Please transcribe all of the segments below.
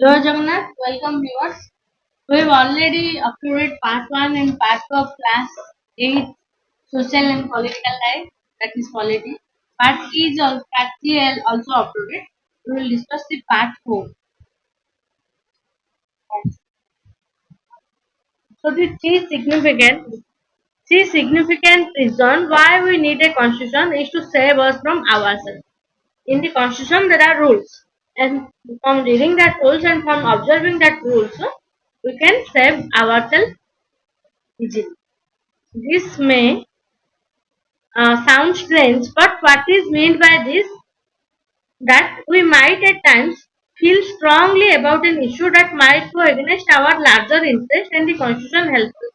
Jai Jagannath, welcome viewers. We have already uploaded part 1 and part 2 of class 8 social and political life, that is polity. Part 3 is also uploaded. We will discuss the part 4. So the key significant reason why we need a constitution is to save us from ourselves. In the constitution there are rules, and from reading that rules and from observing that rules we can save ourselves easily. This may sound strange, but what is meant by this that we might at times feel strongly about an issue that might go against our larger interest, and the constitution helps us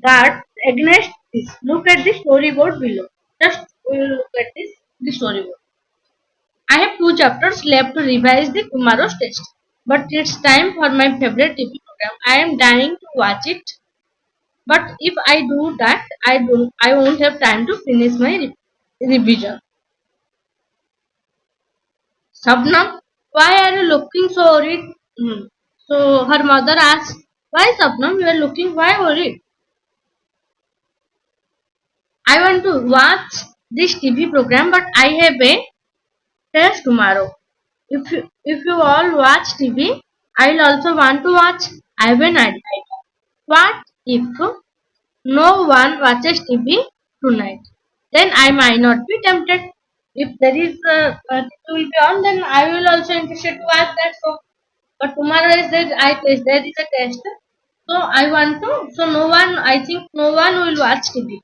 guard against this. Look at the storyboard below. Just we will look at the storyboard. I have 2 chapters left to revise the tomorrow's test, but it's time for my favorite TV program. I am dying to watch it, but if I do that, I won't have time to finish my revision. Sabnam, why are you looking so worried? So her mother asked, why Sabnam, you are looking why worried? I want to watch this TV program, but I have a test tomorrow. If you all watch TV, I'll also want to watch. I have an idea. What if no one watches TV tonight? Then I might not be tempted. If there is it will be on, then I will also interested to watch that show. But tomorrow is there is a test. So I want to. So no one. I think no one will watch TV.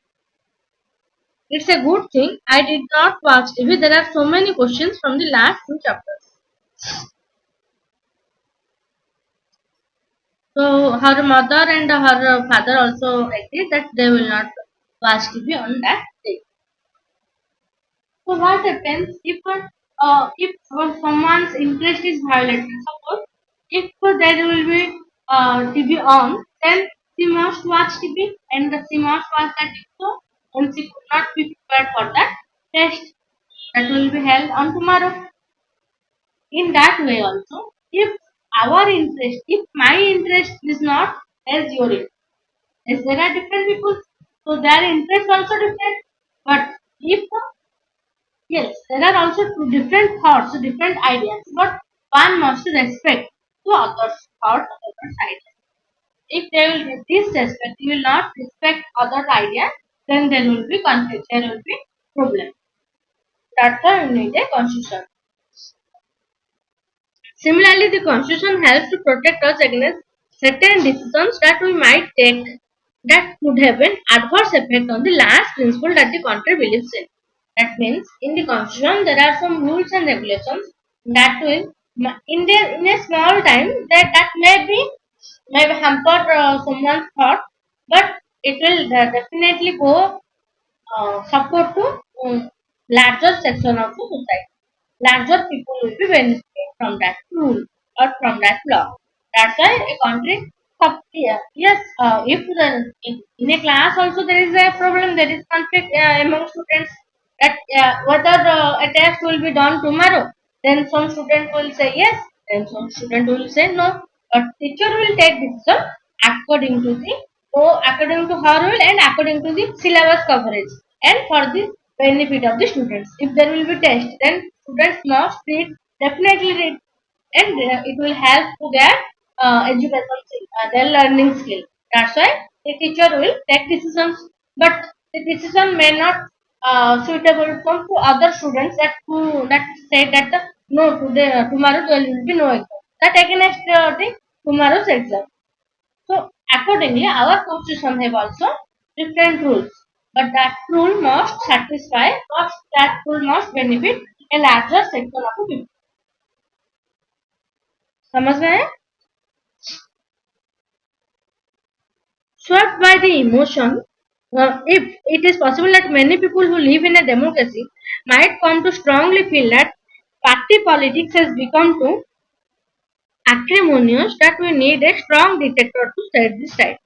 It's a good thing I did not watch TV. There are so many questions from the last 2 chapters. So her mother and her father also agreed that they will not watch TV on that day. So what happens if someone's interest is violated? Suppose if there will be TV on, then she must watch TV and she must watch that show, and she could not be prepared for that test that will be held on tomorrow. In that way also, if my interest is not as your interest, as there are different people, so their interest also different. But if yes, there are also different thoughts, different ideas, but one must respect to others' thoughts, others' ideas. If they will disrespect, you will not respect other ideas, then there will be conflict, there will be problem. That's why you need a constitution. Similarly, the constitution helps to protect us against certain decisions that we might take that could have an adverse effect on the last principle that the country believes in. That means in the constitution there are some rules and regulations that will in a small time that may hamper someone's thought, but it will definitely go support to larger section of the society. Larger people will be benefiting from that rule or from that law. That's why a country. Yes, if in a class also there is a problem, there is conflict among students that whether a test will be done tomorrow, then some student will say yes, then some student will say no. But teacher will take decision according to according to her rule and according to the syllabus coverage and for the benefit of the students. If there will be test, then students must read and it will help to get education skill, their learning skill. That's why the teacher will take decisions, but the decision may not suitable from to other students that say that no today tomorrow there will be no exam. That against the tomorrow's exam. So accordingly, our constitution have also different rules, but that rule must benefit a larger section of the people. समझ में आया? Swept by the emotion, if it is possible that many people who live in a democracy might come to strongly feel that party politics has become too acrimonious that we need a strong detector to set this right.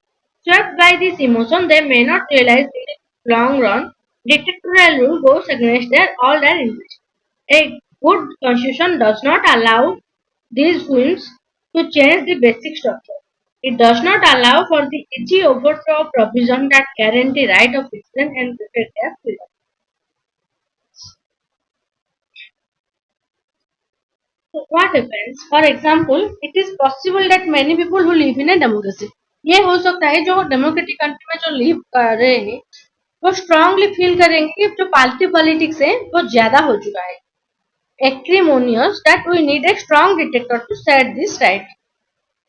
Swept by this emotion, they may not realize in the long run, dictatorial rule goes against all their interests. A good constitution does not allow these whims to change the basic structure. It does not allow for the easy overthrow of provision that guarantee right of citizen and protect their freedom. So what happens? For example, it is possible that many people who live in a democracy, ये हो सकता है जो democratic country में जो live कर रहे हैं वो स्ट्रांगली फील करेंगे कि जो पार्टी पॉलिटिक्स है वो ज्यादा हो चुका है acrimonious that we need a strong detector to set this right.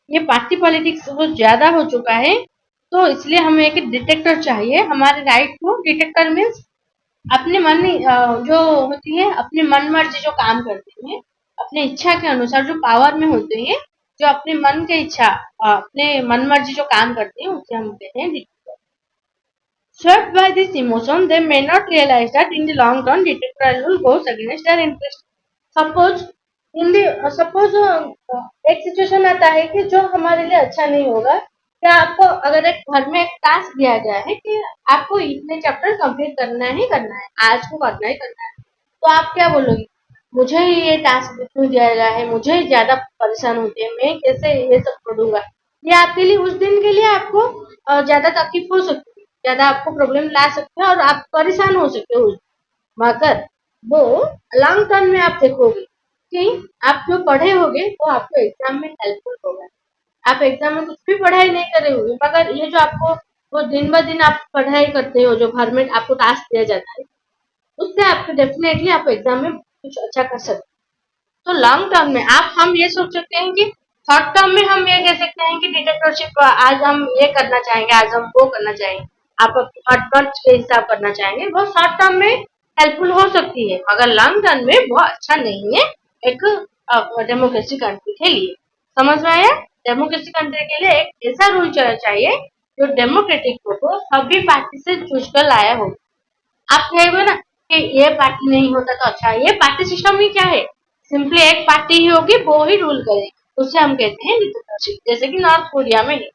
ये पार्टी पॉलिटिक्स वो ज्यादा हो चुका है तो इसलिए हमें एक डिटेक्टर चाहिए हमारे राइट को डिटेक्टर मीन्स अपने मन जो होती है अपनी मन मर्जी जो काम करती है अपने इच्छा के अनुसार जो पावर में होते हैं जो अपने मन के इच्छा अपने मन मर्जी जो काम करते हैं उसे हम कहते हैं detector. Swept by this emotion, they may not realize that in the long run, dictatorial rule goes against their interest. Suppose suppose एक सिचुएशन आता है कि जो हमारे लिए अच्छा नहीं होगा क्या आपको अगर एक घर में एक टास्क दिया गया है कि आपको इतने चैप्टर कंप्लीट करना है आज को करना है तो आप क्या बोलोगे मुझे ही ये टास्क क्यों दिया गया है मुझे ही ज्यादा परेशान होती है मैं कैसे ये सब करूंगा ये आपके लिए उस दिन के लिए आपको ज्यादा तकलीफ हो सकती है ज्यादा आपको प्रॉब्लम ला सकते हैं और आप परेशान हो सकते हो मगर वो लॉन्ग टर्म में आप देखोगे कि आप जो पढ़े होगे वो आपको एग्जाम में हेल्पफुल होगा आप एग्जाम में कुछ भी पढ़ाई नहीं कर रहे होगे मगर ये जो आपको वो दिन ब दिन आप पढ़ाई करते हो जो घर में आपको टास्क दिया जाता है उससे आपको डेफिनेटली आप एग्जाम में कुछ अच्छा कर सकते हैं तो लॉन्ग टर्म में आप हम ये सोच सकते हैं कि शॉर्ट टर्म में हम ये कह सकते हैं कि डिटेक्टरशिप आज हम ये करना चाहेंगे आज हम वो करना चाहेंगे आप अपने के हिसाब करना चाहेंगे वो शॉर्ट टर्म में हेल्पफुल हो सकती है मगर लॉन्ग टर्म में वो अच्छा नहीं है एक डेमोक्रेसी कंट्री के लिए समझ में आया डेमोक्रेसी कंट्री के लिए एक ऐसा रूल चाहिए जो डेमोक्रेटिक हो सभी पार्टी से चूज कर लाया हो आप कहेंगे ना कि ये पार्टी नहीं होता तो अच्छा ये पार्टी सिस्टम ही क्या है सिंपली एक पार्टी ही होगी वो ही रूल करेगी उसे हम कहते हैं डिक्टेटरशिप जैसे कि नॉर्थ कोरिया में है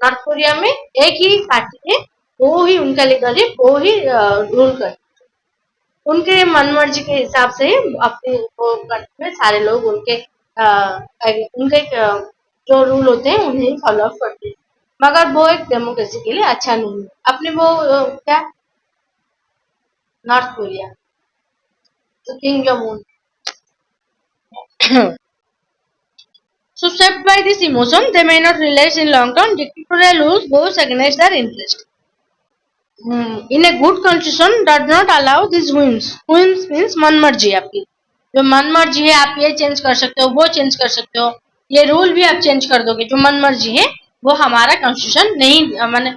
नॉर्थ कोरिया में एक ही पार्टी है वो ही उनका लीडर है वो ही रूल करे उनके मन मर्जी के हिसाब से अपने वो कंट्री में सारे लोग उनके जो रूल होते हैं उन्हें फॉलो अप करते हैं मगर वो एक डेमोक्रेसी के लिए अच्छा नहीं है अपने वो क्या नॉर्थ कोरिया तो king Jong Un So swept by this emotion, they may not realize in long term dictatorial rules goes against their interest. In a good constitution does not allow these whims. Whims means मन मर्जी आपकी जो मन मर्जी है आप ये change कर सकते हो वो चेंज कर सकते हो ये रूल भी आप चेंज कर दोगे जो मन मर्जी है वो हमारा कॉन्स्टिट्यूशन नहीं माने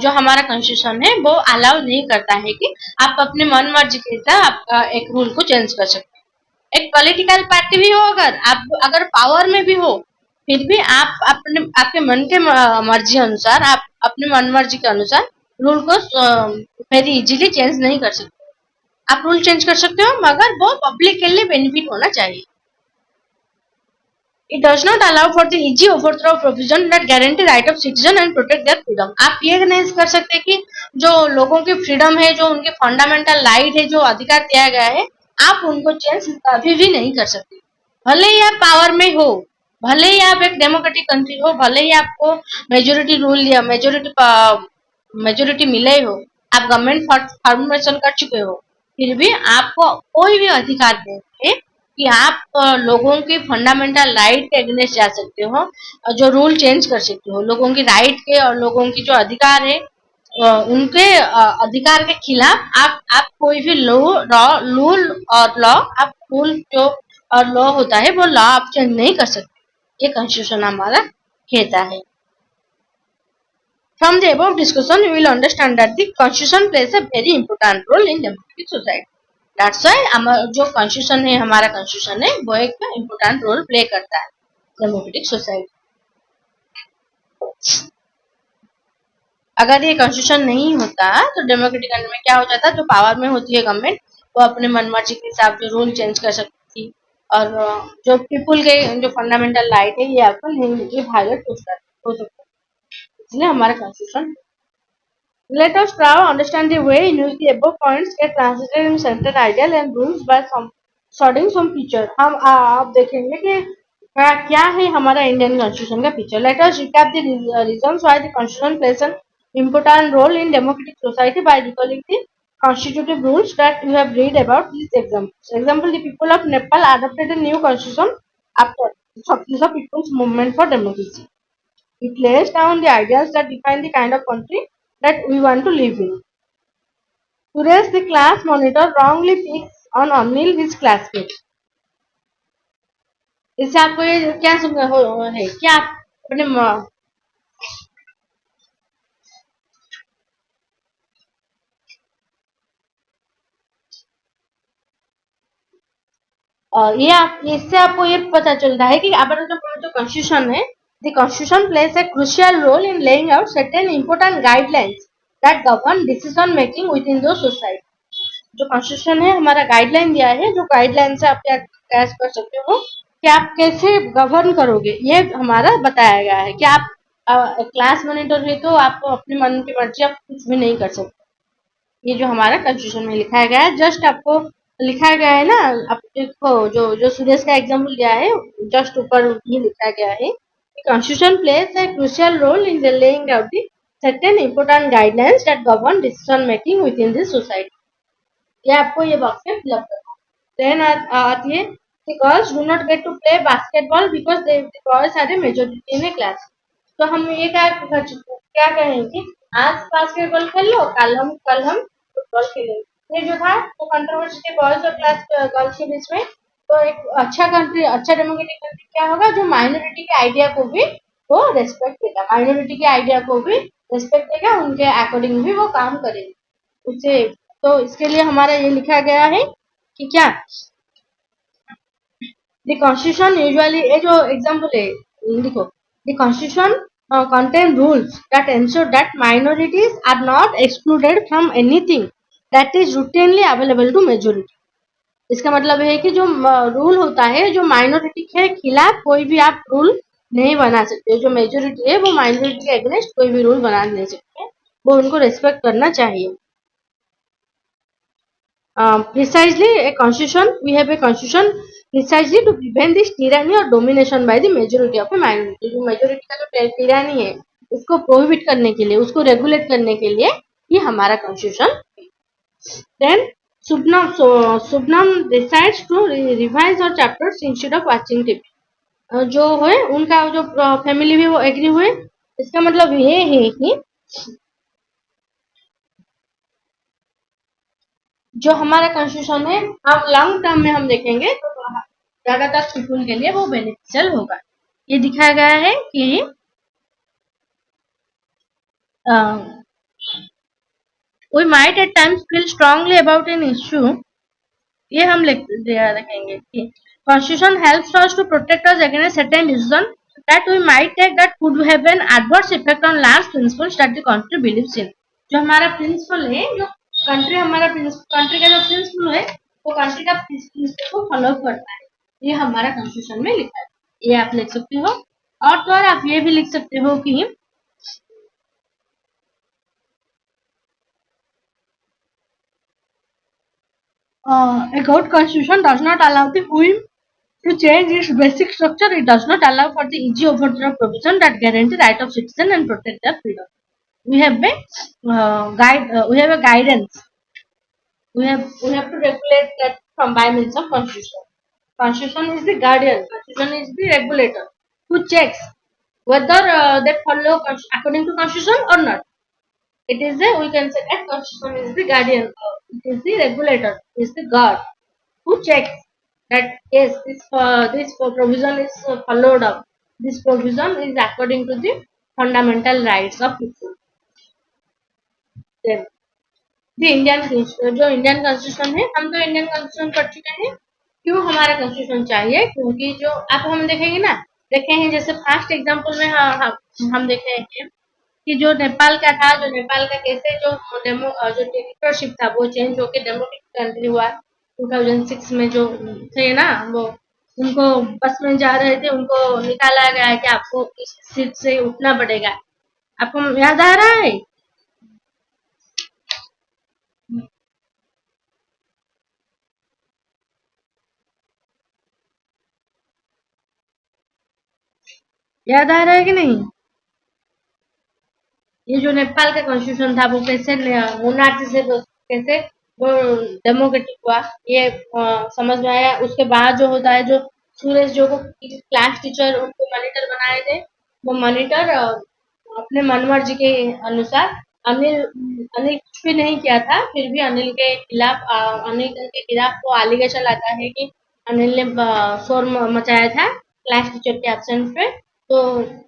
जो हमारा कॉन्स्टिट्यूशन है वो अलाउ नहीं करता है कि आप अपने मन मर्जी के हिसाब आप एक रूल को चेंज कर सकते हो एक पॉलिटिकल पार्टी भी हो अगर पावर में भी हो फिर भी आप अपने आपके मन के मर्जी अनुसार आप अपने मन मर्जी के अनुसार रूल को वेरी इजीली चेंज नहीं कर सकते आप रूल चेंज कर सकते हो मगर वो पब्लिक के लिए बेनिफिट होना चाहिए It does not allow for the easy overthrow of provision that guarantee right of citizen and protect their freedom. आप ये नहीं कर सकते कि जो लोगों की फ्रीडम है जो उनके फंडामेंटल राइट है जो अधिकार दिया गया है आप उनको चेंज कभी भी नहीं कर सकते भले ही आप पावर में हो भले ही आप एक डेमोक्रेटिक कंट्री हो भले ही आपको मेजोरिटी रूल या मेजोरिटी मिले हो आप गवर्नमेंट फॉर्मेशन कर चुके हो फिर भी आपको कोई भी अधिकार नहीं है कि आप लोगों के फंडामेंटल राइट के अगेंस्ट जा सकते हो जो रूल चेंज कर सकते हो लोगों की राइट के और लोगों की जो अधिकार है उनके अधिकार के खिलाफ आप कोई भी रूल और लॉ आप रूल जो और लॉ होता है वो लॉ आप चेंज नहीं कर सकते ये कॉन्स्टिट्यूशन हमारा कहता है From the above discussion, you will understand that the constitution plays a very important role in democratic society. That's why जो constitution है हमारा constitution है वो एक important role play करता है democratic society. अगर ये constitution नहीं होता तो democratic country में क्या हो जाता जो पावर में होती है गवर्नमेंट वो अपने मनमर्जी के हिसाब से रूल चेंज कर सकती थी और जो पीपुल के जो फंडामेंटल राइट है ये आपको नहीं वायलेट हो सकता इसलिए हमारा constitution Let us try to understand the way in which the above points get translated in central ideal and rules by some sorting some feature. हम आप देखेंगे कि क्या है हमारा इंडियन कॉन्स्टिट्यूशन का feature? Let us recap the reasons why the constitution place N important role in democratic society by recalling the constitutive rules that you have read about these examples. Example, the people of Nepal adopted a new constitution after the people's movement for democracy. It lays down the ideas that define the kind of country that we want to live in. Today's the class monitor wrongly picks on Anil his classmate. इससे आपको ये क्या है क्या आप अपने ये आप इससे आपको ये पता चलता है कि हमारा जो कॉन्स्टिट्यूशन है, the constitution plays a crucial role in laying out certain important guidelines that govern decision making with in the society. जो कॉन्स्टिट्यूशन है हमारा गाइडलाइन दिया है, जो गाइडलाइन से आप क्या कैच कर सकते हो कि आप कैसे गवर्न करोगे, ये हमारा बताया गया है कि आप क्लास मॉनिटर है तो आप अपने मन की मर्जी आप कुछ भी नहीं कर सकते। ये जो हमारा कॉन्स्टिट्यूशन में लिखा गया है, जस्ट आपको लिखा गया है ना, आप देखो जो जो सुरेश का एग्जाम्पल दिया है जस्ट ऊपर ही लिखा गया है, constitution plays a crucial role in the laying out the certain important guidelines that govern decision making with in this society. ये आपको ये बॉक्स में फिलअप करना है। देन आती है the girls do not get to play basketball because the boys are a majority in a class। तो हम ये क्या कहेंगे, आज बास्केटबॉल खेल लो, कल हम फुटबॉल खेलेंगे। ये जो था वो कंट्रोवर्सी थी बॉयज और क्लास गर्ल्स के बीच में। तो एक अच्छा कंट्री, अच्छा डेमोक्रेटिक कंट्री क्या होगा, जो माइनॉरिटी के आइडिया को भी वो रेस्पेक्ट देगा, माइनॉरिटी के आइडिया को भी रेस्पेक्ट देगा, उनके अकॉर्डिंग भी वो काम करेगा उससे। तो इसके लिए हमारा ये लिखा गया है कि क्या द कॉन्स्टिट्यूशन यूजुअली, ये जो एग्जाम्पल है देखो, the constitution contain rules that ensure that minorities are not excluded from anything that is routinely available to majority। इसका मतलब है कि जो रूल होता है, जो माइनॉरिटी के खिलाफ कोई भी आप रूल नहीं बना सकते, जो मेजोरिटी है वो माइनॉरिटी के अगेंस्ट कोई भी रूल बना नहीं सकते, वो उनको रेस्पेक्ट करना चाहिए। Precisely a constitution, we have a constitution precisely to prevent this tyranny or domination by the majority of a minority। जो majority का जो tyranny है उसको prohibit करने के लिए, उसको regulate करने के लिए ये हमारा constitution। Then Subnam decides to revise her chapters instead of watching TV। जो है उनका जो फैमिली भी वो एग्री हुए। इसका मतलब ये है कि जो हमारा कॉन्स्टिट्यूशन है हम लॉन्ग टर्म में हम देखेंगे तो ज्यादातर पीपुल के लिए वो बेनिफिशियल होगा। ये दिखाया गया है कि we might at times feel strongly about an issue. ये हम रखेंगे कि constitution helps us to protect us against certain decision that we might take that could have an adverse effect on large principles that the country believes in. जो हमारा principal है, जो country हमारा country का जो प्रिंसिपल है वो country का प्रिंसिपल को फॉलो करता है, ये हमारा कॉन्स्टिट्यूशन में लिखा है। ये आप लिख सकते हो। और तो और आप ये भी लिख सकते हो कि a good constitution does not allow the whim to change its basic structure. It does not allow for the easy overthrow provision that guarantee right of citizen and protect their freedom। We have a we have a guidance, we have to regulate that from by means of constitution। Constitution is the guardian, constitution is the regulator who checks whether they follow according to constitution or not। It is a, we can say that constitution is the guardian, it is the regulator, is the guard who checks that yes, this provision is followed up, this provision is according to the fundamental rights of people। Then the Indian, जो Indian constitution है, हम तो Indian constitution पढ़ चुके हैं। क्यों हमारा constitution चाहिए, क्योंकि जो अब हम देखेंगे ना, देखे हैं जैसे फर्स्ट एग्जांपल में हम देखे हैं कि जो नेपाल का था, जो नेपाल का कैसे जो जो डिक्टेटरशिप था वो चेंज होकर डेमोक्रेटिक कंट्री हुआ 2006 में। जो थे ना वो, उनको बस में जा रहे थे, उनको निकाला गया है कि आपको इस सीट से उठना पड़ेगा। आपको याद आ रहा है? याद आ रहा है कि नहीं? ये जो नेपाल का कॉन्स्टिट्यूशन था वो कैसे मोनार्ची से कैसे वो डेमोक्रेटिक हुआ, ये समझ में आया। उसके बाद जो होता है, जो सुरेश जो को क्लास टीचर उनको मॉनिटर बनाए थे, वो मॉनिटर अपने मन मर्जी के अनुसार अनिल अनिल कुछ भी नहीं किया था, फिर भी अनिल के खिलाफ अनिल के खिलाफ वो एलिगेशन आता है कि अनिल ने शोर मचाया था क्लास टीचर के एब्सेंस पे। तो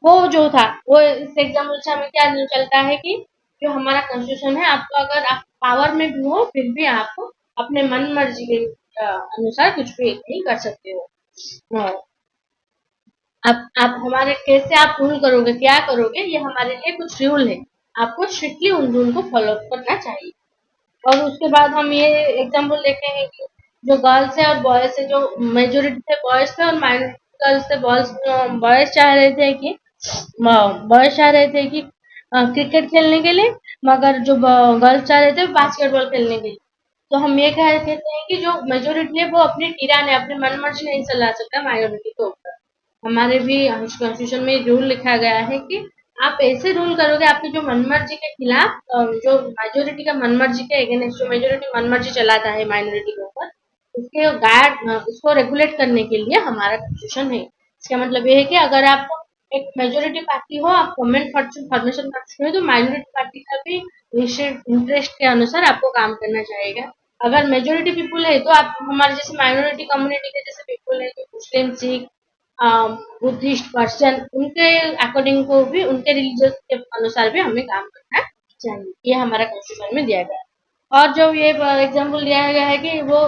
वो जो था, वो इस एग्जाम्पल से हमें क्या चलता है कि जो हमारा कॉन्स्टिट्यूशन है, आपको अगर आप पावर में भी हो फिर भी आप अपने मन मर्जी के अनुसार कुछ भी नहीं कर सकते हो। हाँ, आप हमारे कैसे आप रूल करोगे, क्या करोगे, ये हमारे लिए कुछ रूल है, आपको स्ट्रिक्टली उन रूल को फॉलो करना चाहिए। और उसके बाद हम ये एग्जाम्पल देखते हैं कि जो गर्ल्स है और बॉयज है, जो मेजोरिटी थे बॉयज थे और माइनॉरिटी गर्ल्स थे, बॉयज चाह रहे थे कि क्रिकेट खेलने के लिए, मगर जो गर्ल्स चाह रहे थे बास्केटबॉल खेलने के लिए। तो हम ये कह कहते हैं कि जो मेजोरिटी है वो अपनी टिरान है, अपनी मन मर्जी नहीं चला सकता माइनॉरिटी के ऊपर। हमारे भी कॉन्स्टिट्यूशन में रूल लिखा गया है कि आप ऐसे रूल करोगे आपकी जो मनमर्जी के खिलाफ, जो मेजोरिटी का मनमर्जी के अगेंस्ट, जो मेजोरिटी मनमर्जी चलाता है माइनॉरिटी के ऊपर, उसके गार्ड उसको रेगुलेट करने के लिए हमारा कॉन्स्टिट्यूशन है। इसका मतलब ये है कि अगर आप एक मेजोरिटी पार्टी हो, आप गवर्नमेंट फॉर्मेशन करते हो, तो माइनॉरिटी पार्टी का भी इंटरेस्ट के अनुसार आपको काम करना चाहिए। अगर मेजोरिटी पीपुल है तो आप हमारे जैसे माइनॉरिटी कम्युनिटी के जैसे पीपुल है, जो मुस्लिम, सिख, बुद्धिस्ट पर्सन, उनके अकॉर्डिंग को भी, उनके रिलीजियस के अनुसार भी हमें काम करना चाहिए। ये हमारा कॉन्स्टिट्यूशन में दिया गया है। और जो ये एग्जाम्पल दिया गया है कि वो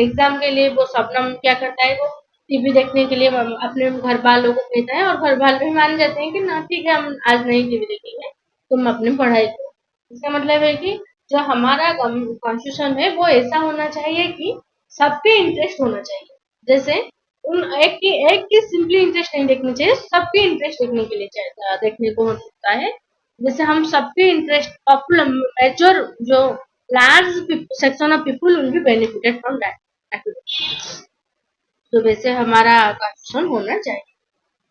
एग्जाम के लिए वो शबनम क्या करता है, वो टीवी देखने के लिए अपने घर वालों को कहता है, और घर वाले भी मान जाते हैं कि ना ठीक है, हम आज नहीं टीवी देखेंगे, तुम अपनी पढ़ाई करो। इसका मतलब है कि जो हमारा कॉन्स्टिट्यूशन है वो ऐसा होना चाहिए कि सबके इंटरेस्ट होना चाहिए। जैसे उन एक की सिंपली इंटरेस्ट नहीं देखनी चाहिए, सबके इंटरेस्ट देखने के लिए चाहिए, देखने को हो सकता है। जैसे हम सबके इंटरेस्ट, पॉपुलर मेजर जो large section of people will be benefited from that activity. तो वैसे हमारा कॉन्स्टिट्यूशन होना चाहिए।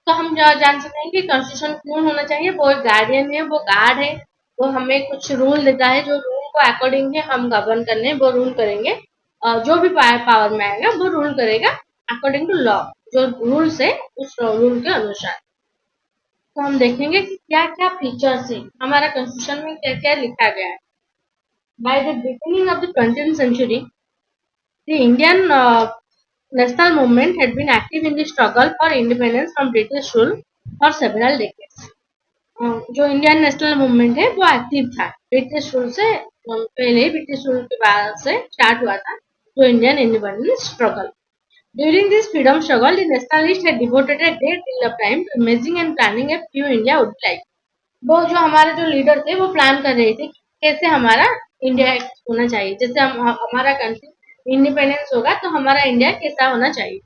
तो हम जान सकते हैं कि कॉन्स्टिट्यूशन क्यों होना चाहिए। वो एक गार्डियन है, वो गार्ड है, वो हमें कुछ रूल देता है, जो रूल को अकॉर्डिंग है हम गवर्न करने, वो रूल करेंगे। जो भी पावर में आएगा वो रूल करेगा अकॉर्डिंग टू लॉ, जो रूल्स है उस रूल के अनुसार। तो हम देखेंगे कि क्या क्या फीचर्स है, हमारा कॉन्स्टिट्यूशन में क्या क्या लिखा गया है। By the beginning of the 20th century, the Indian national movement had been active in the struggle for independence from British rule for several decades. जो इंडियन नेशनल मूवमेंट है वो एक्टिव था ब्रिटिश रूल से पहले, British rule के बाद से start हुआ था जो Indian independence struggle. During this freedom struggle the nationalist had devoted a great deal of time to imagining and planning a few India would be like। वो जो हमारे जो लीडर थे वो प्लान कर रहे थे कि कैसे हमारा इंडिया होना चाहिए, जैसे हमारा कंट्री इंडिपेंडेंस होगा तो हमारा इंडिया कैसा होना चाहिए।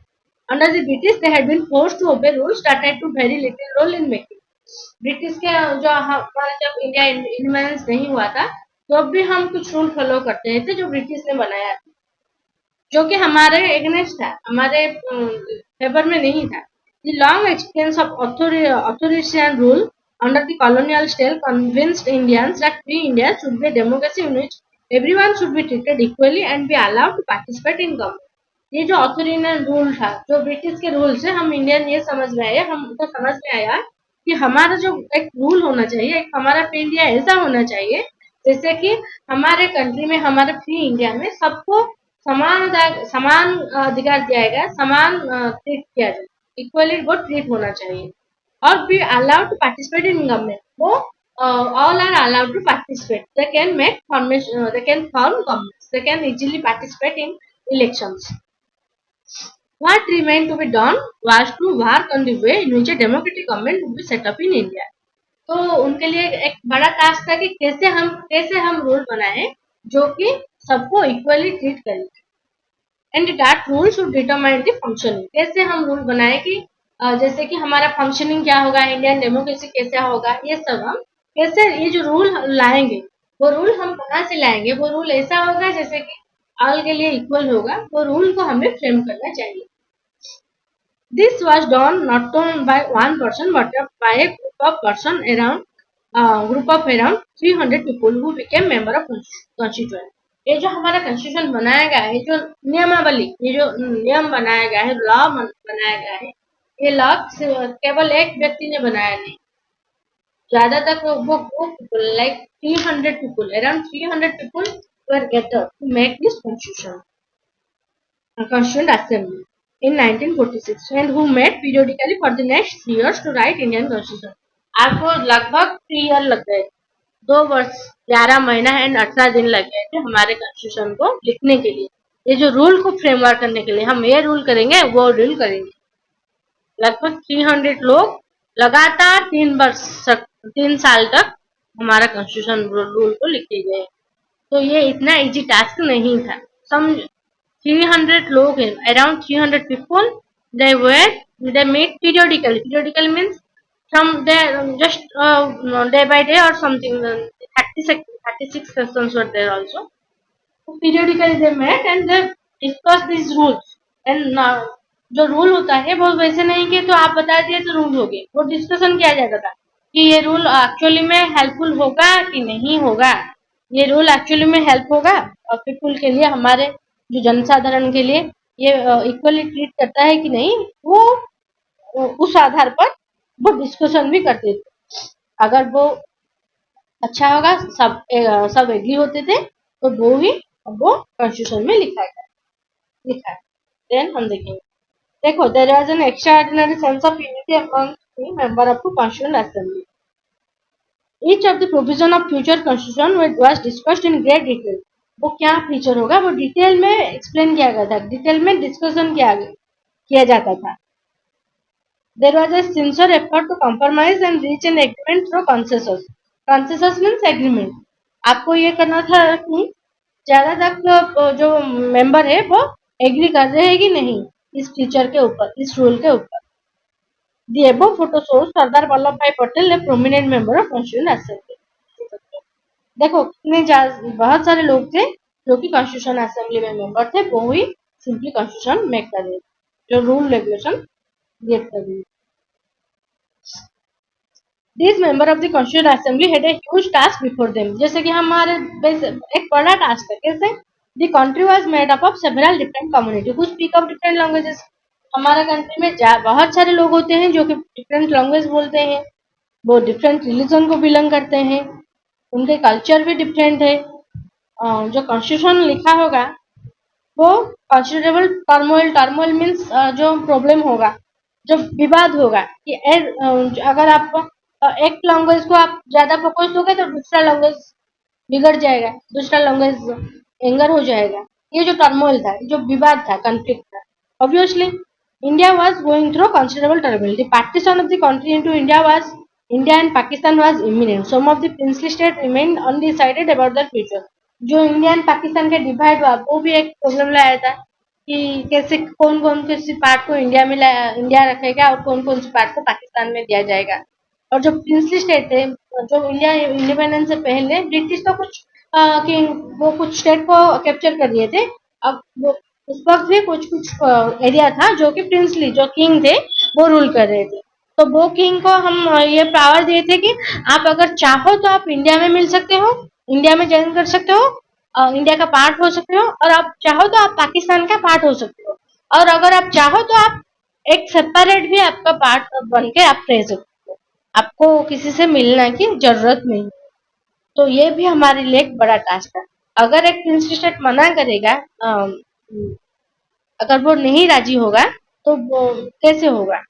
Under the British they had been forced to obey rules that had to very little role in making. British के जो हमारा जब इंडिया इंडिपेंडेंस नहीं हुआ था, तो अब भी हम कुछ रूल फॉलो करते थे जो ब्रिटिश ने बनाया था, जो कि हमारे एगेंस्ट था, हमारे फेवर में नहीं था। The long experience of authoritarian rule under the colonial style convinced Indians that free India should be a democracy in which everyone should be treated equally and be allowed to participate in government। ये जो authoritarian rule था, जो British के rule से हम Indian ये समझ में आया, हमको समझ में आया कि हमारा जो एक रूल होना चाहिए, एक हमारा फ्री इंडिया ऐसा होना चाहिए जैसे कि हमारे कंट्री में, हमारे फ्री इंडिया में सबको समान अधिकार दिया गया, समान ट्रीट किया जाए, इक्वली वो ट्रीट होना चाहिए। और be allowed to participate in government, वो all are allowed to participate, they can make formation, they can form government, they can easily participate in elections. What remained to be done was to work on the way in which a democratic government would be set up in India। तो उनके लिए एक बड़ा task था कि कैसे हम rule बनाए जो कि सबको इक्वली ट्रीट करें, and that rule should determine the functioning. कैसे हम रूल बनाए कि जैसे कि हमारा फंक्शनिंग क्या होगा, इंडियन डेमोक्रेसी कैसा होगा, ये सब हम कैसे, ये जो रूल लाएंगे, वो रूल हम कहाँ से लाएंगे, वो रूल ऐसा होगा जैसे कि ऑल के लिए इक्वल होगा, वो रूल को हमें फ्रेम करना चाहिए। This was done not only by one person but by a group of around 300 people who became member of constituent. ये जो हमारा कॉन्स्टिट्यूशन बनाया गया है, जो नियमावली, ये जो नियम बनाया गया है, लॉ बनाया गया है, ये लॉ केवल एक व्यक्ति ने बनाया नहीं, ज्यादातर वो people like 300 people, around 300 people were gathered to make this constitution, constituent assembly in 1946 and who met periodically for the next 3 years to write Indian constitution. आपको लगभग 3 ईयर लग गए, 2 वर्ष 11 महीना एंड 18 दिन लग गए थे हमारे कॉन्स्टिट्यूशन को लिखने के लिए, ये जो रूल को फ्रेमवर्क करने के लिए, हम ये रूल करेंगे वो रूल करेंगे। लगभग 300 लोग लगातार 3 साल तक हमारा कॉन्स्टिट्यूशन रूल को लिखे गए। तो ये इतना इजी टास्क नहीं था। सम 300 लोग हैं, around 300 people, they meet periodically means from there just day by day or something, 36 sessions were there also. So periodically they met and they discussed these rules and जो रूल होता है वो वैसे नहीं कि तो आप बता दिए तो रूल हो गए, वो डिस्कशन किया जाता था कि ये रूल एक्चुअली में हेल्पफुल होगा कि नहीं होगा, ये रूल एक्चुअली में हेल्प होगा और पीपुल के लिए, हमारे जो जनसाधारण के लिए ये इक्वली ट्रीट करता है कि नहीं, वो उस आधार पर वो डिस्कशन भी करते थे। अगर वो अच्छा होगा, सब एग्री होते थे तो वो कॉन्स्टिट्यूशन में लिखा है। देन हम देखेंगे, देखो, there was an extraordinary sense of unity among the member of the constituent assembly. Each of the provision of future constitution was discussed in great detail. वो क्या फीचर होगा वो डिटेल में एक्सप्लेन किया गया था, डिटेल में डिस्कशन किया जाता था। There was a sincere effort to compromise and reach an agreement through consensus. Consensus means agreement. आपको ये करना था कि ज्यादा तक जो मेंबर है वो एग्री कर रहे हैं कि नहीं इस फीचर के ऊपर, इस रूल के ऊपर। The above photo shows Sardar Vallabh भाई Patel, a prominent member of Constituent Assembly. देखो कितने बहुत सारे लोग थे जो कि कॉन्स्टिट्यूशन असेंबली में मेंबर थे, वो ही सिंपली कॉन्स्टिट्यूशन मेक कर रहे, जो रूल रेगुलेशन क्रिएट कर रही। These member of the Constituent Assembly had a huge task before them. जैसे कि हमारे एक बड़ा टास्क है, कैसे? The country was made up of several different communities who speak of different languages. हमारा कंट्री में बहुत सारे लोग होते हैं जो कि डिफरेंट लैंग्वेज बोलते हैं, वो डिफरेंट रिलीजन को बिलोंग करते हैं, उनके कल्चर भी डिफरेंट है। जो कॉन्स्टिट्यूशन लिखा होगा वो कंसिडरेबल टर्मोइल मीन्स जो प्रॉब्लम होगा, जो विवाद होगा कि अगर आप एक लैंग्वेज को आप ज्यादा फोकस दोगे तो दूसरा लैंग्वेज बिगड़ जाएगा, दूसरा लैंग्वेज एंगर हो जाएगा। ये जो टर्मोइल था, जो विवाद था, कॉन्फ्लिक्ट था। Obviously India was going through considerable turmoil. The partition of the country into India and Pakistan was imminent. Some of the princely state remained undecided about the future. जो इंडिया एंड पाकिस्तान के divide हुआ वो भी एक problem लाया था कि कैसे कौन सी पार्ट को इंडिया रखेगा और कौन सी पार्ट को पाकिस्तान में दिया जाएगा। और जो प्रिंसली स्टेट थे, जो इंडिया इंडिपेंडेंस से पहले ब्रिटिश तो कुछ स्टेट को कैप्चर कर लिए थे। अब वो उस वक्त भी कुछ एरिया था जो कि प्रिंसली, जो किंग थे वो रूल कर रहे थे। तो वो किंग को हम ये पावर दिए थे कि आप अगर चाहो तो आप इंडिया में मिल सकते हो, इंडिया में ज्वाइन कर सकते हो, इंडिया का पार्ट हो सकते हो, और आप चाहो तो आप पाकिस्तान का पार्ट हो सकते हो, और अगर आप चाहो तो आप एक सेपरेट भी आपका पार्ट बन के आप रह सकते हो, आपको किसी से मिलने की जरूरत नहीं। तो ये भी हमारे लिए एक बड़ा टास्क है। अगर एक प्रिंसली स्टेट मना करेगा, अगर वो नहीं राजी होगा तो वो कैसे होगा?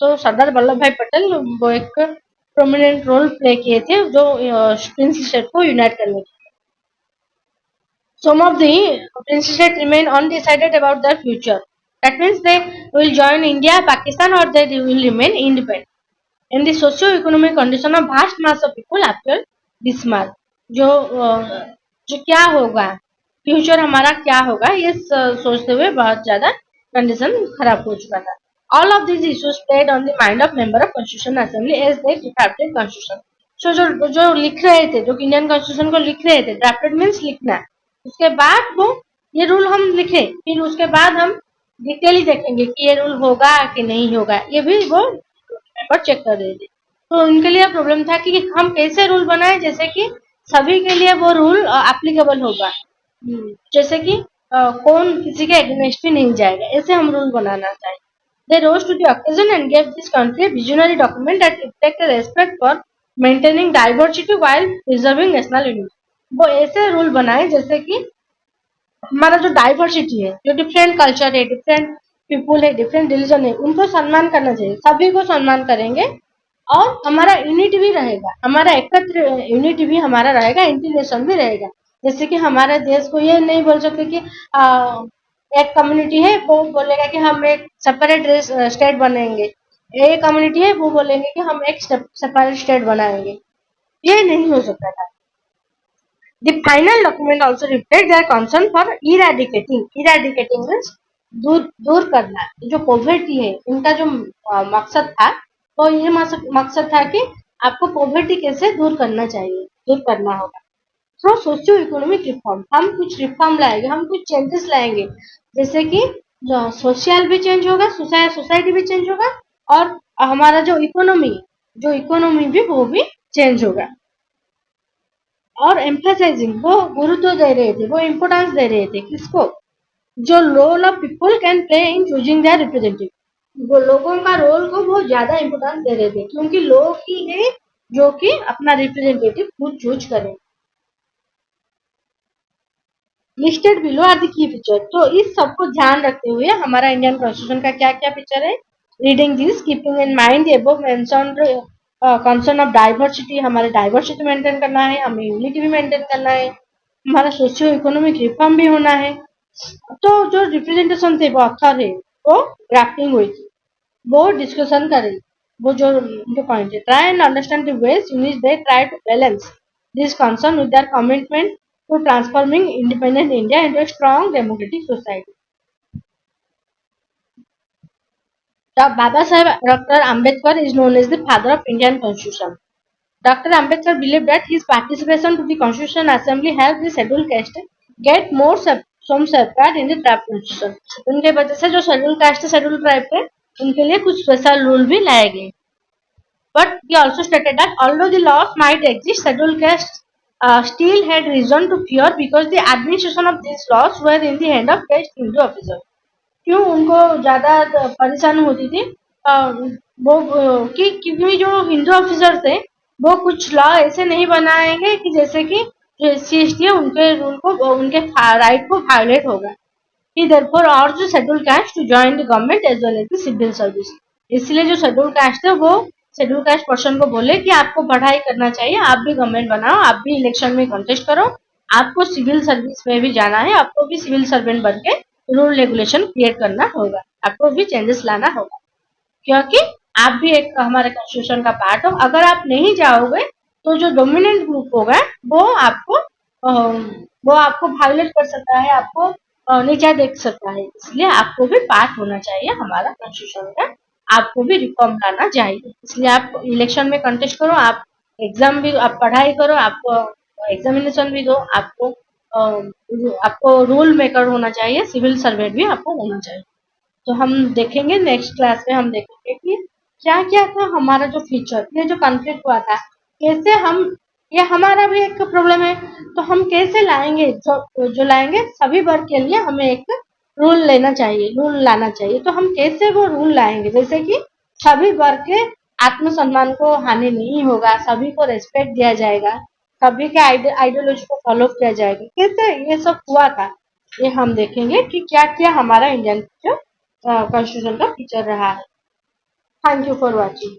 तो सरदार वल्लभ भाई पटेल वो एक प्रोमिनेंट रोल प्ले किए थे जो प्रिंसली स्टेट को यूनाइट करने के। Some of the princely states remain undecided about their future. That means they will join India, Pakistan, or they will remain independent. In the socio-economic condition of vast mass of people after this march, जो क्या होगा, future हमारा क्या होगा, ये सोचते हुए बहुत ज्यादा कंडीशन खराब हो चुका था। All of these issues played on the mind of member of Constitution Assembly as they drafted Constitution. So जो लिख रहे थे, जो इंडियन कॉन्स्टिट्यूशन को लिख रहे थे, ड्राफ्टेड मीन्स लिखना, उसके बाद वो ये रूल हम लिखे, फिर उसके बाद हम डिटेली देखेंगे कि ये रूल होगा कि नहीं होगा, ये भी वो पेपर चेक कर रहे थे। तो उनके लिए प्रॉब्लम था कि हम कैसे रूल बनाए जैसे कि सभी के लिए वो रूल एप्लीकेबल होगा। जैसे कि कौन किसी के अगेंस्ट भी नहीं जाएगा, ऐसे हम रूल बनाना चाहिए। They rose to the occasion and gave this country a visionary document that reflected respect for maintaining diversity while preserving national unity. वो ऐसे रूल बनाए जैसे कि हमारा जो डाइवर्सिटी है, जो डिफरेंट कल्चर है, डिफरेंट पीपुल है, डिफरेंट रिलीजन है, उनको सम्मान करना चाहिए, सभी को सम्मान करेंगे और हमारा यूनिटी भी रहेगा, हमारा एकत्र यूनिटी भी हमारा रहेगा, इंटीग्रेशन भी रहेगा। जैसे कि हमारे देश को ये नहीं बोल सकते कि एक कम्युनिटी है वो बोलेगा कि हम एक सेपरेट स्टेट बनेंगे, एक कम्युनिटी है वो बोलेंगे कि हम एक सेपरेट स्टेट बनाएंगे, ये नहीं हो सकता था। The final document also reflects their concern for eradicating means दूर करना, जो पॉवर्टी है इनका जो मकसद था, तो ये मकसद था कि आपको पॉवर्टी कैसे दूर करना चाहिए, दूर करना होगा। थ्रू सोशियो इकोनॉमिक रिफॉर्म, हम कुछ रिफॉर्म लाएंगे, हम कुछ चेंजेस लाएंगे, जैसे कि सोशल भी चेंज होगा, सोसाइटी भी चेंज होगा और हमारा जो इकोनॉमी भी वो भी चेंज होगा। और एम्फेसाइजिंग, वो गुरुत्व दे रहे थे, वो इम्पोर्टेंस दे रहे थे किसको, जो role of people can play in choosing their representative, वो लोगों का रोल को बहुत ज्यादा इम्पोर्टेंस दे रहे थे क्योंकि लोग ही है जो कि अपना रिप्रेजेंटेटिव खुद चूज करें। Listed below are the key feature, तो इस सबको ध्यान रखते हुए हमारा इंडियन कॉन्स्टिट्यूशन का क्या क्या फीचर है, reading this keeping in mind the above mentioned concern of diversity, हमारे डाइवर्सिटी मेंटेन करना है, हमें यूनिटी भी मेंटेन करना है, हमारा सोशियो इकोनॉमिक रिफॉर्म भी होना है। तो जो रिप्रेजेंटेशन थे वो अथर है, वो ड्राफ्टिंग हुई थी, वो डिस्कशन कर रही, वो जो उनके पॉइंट है, try and understand the ways in which they try to balance this concern with their commitment to transforming independent India into a strong democratic society. Baba Saheb Dr. Ambedkar is known as the father of Indian Constitution. Dr. Ambedkar believed that his participation to the Constitution Assembly helped the scheduled caste get more some safeguard in the draft constitution. उनके वजह से जो schedule caste schedule tribe थे उनके लिए कुछ special rule भी लाए गए। But he also stated that although the laws might exist, scheduled castes still had reason to fear because the administration of these laws were in the hand of caste Hindu officers. क्यों उनको ज्यादा परेशानी होती थी, वो कि क्योंकि जो हिंदू ऑफिसर थे वो कुछ लॉ ऐसे नहीं बनाएंगे कि जैसे कि जो SC/ST है उनके रूल को, उनके राइट को वायलेट होगा। He therefore urged the scheduled caste to join the government as well as the civil service. इसलिए जो शेड्यूल कास्ट है वो शेड्यूल कास्ट पर्सन को बोले कि आपको पढ़ाई करना चाहिए, आप भी गवर्नमेंट बनाओ, आप भी इलेक्शन में कंटेस्ट करो, आपको सिविल सर्विस में भी जाना है, आपको भी सिविल सर्वेंट बन के रूल रेगुलेशन क्रिएट करना होगा, आपको भी चेंजेस लाना होगा, क्योंकि आप भी एक हमारे कॉन्स्टिट्यूशन का पार्ट हो। अगर आप नहीं जाओगे तो जो डोमिनेंट ग्रुप होगा वो आपको वायलेट कर सकता है, आपको नीचा देख सकता है, इसलिए आपको भी पार्ट होना चाहिए हमारा कॉन्स्टिट्यूशन का, आपको भी रिफॉर्म लाना चाहिए, इसलिए आप इलेक्शन में कंटेस्ट करो, आप एग्जाम भी आप पढ़ाई करो, आपको एग्जामिनेशन भी दो, आपको रूल मेकर होना चाहिए, सिविल सर्वेंट भी आपको होना चाहिए। तो हम देखेंगे नेक्स्ट क्लास में, हम देखेंगे कि क्या क्या था हमारा जो फीचर, ये जो कॉन्फ्लिक्ट हुआ था कैसे हम, ये हमारा भी एक प्रॉब्लम है, तो हम कैसे लाएंगे, जो लाएंगे सभी वर्ग के लिए हमें एक रूल लेना चाहिए, रूल लाना चाहिए, तो हम कैसे वो रूल लाएंगे जैसे कि सभी वर्ग के आत्मसम्मान को हानि नहीं होगा, सभी को रेस्पेक्ट दिया जाएगा, सभी के आइडियोलॉजी को फॉलो किया जाएगा, कैसे ये सब हुआ था, ये हम देखेंगे कि क्या क्या हमारा इंडियन कॉन्स्टिट्यूशन का फीचर रहा है। Thank you for watching.